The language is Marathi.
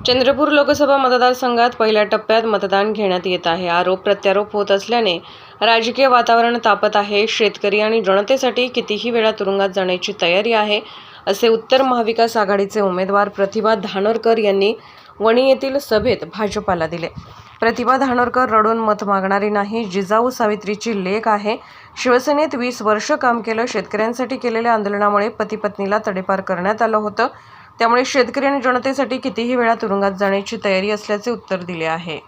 चंद्रपूर लोकसभा मतदारसंघात पहिल्या टप्प्यात मतदान घेण्यात येत आहे. आरोप प्रत्यारोप होत असल्याने राजकीय वातावरण तापत आहे. शेतकरी आणि जनतेसाठी कितीही वेळा तुरुंगात जाण्याची तयारी आहे, असे उत्तर महाविकास आघाडीचे उमेदवार प्रतिभा धानोरकर यांनी वणी येथील सभेत भाजपाला दिले. प्रतिभा धानोरकर रडून मत मागणारी नाही, जिजाऊ सावित्रीची लेक आहे. शिवसेनेत 20 वर्ष काम केलं. शेतकऱ्यांसाठी केलेल्या आंदोलनामुळे पती पत्नीला तडीपार करण्यात आलं होतं. त्यामुळे शेतकरी आणि जनतेसाठी कितीही वेळा तुरुंगात जाण्याची तयारी असल्याचे उत्तर दिले आहे.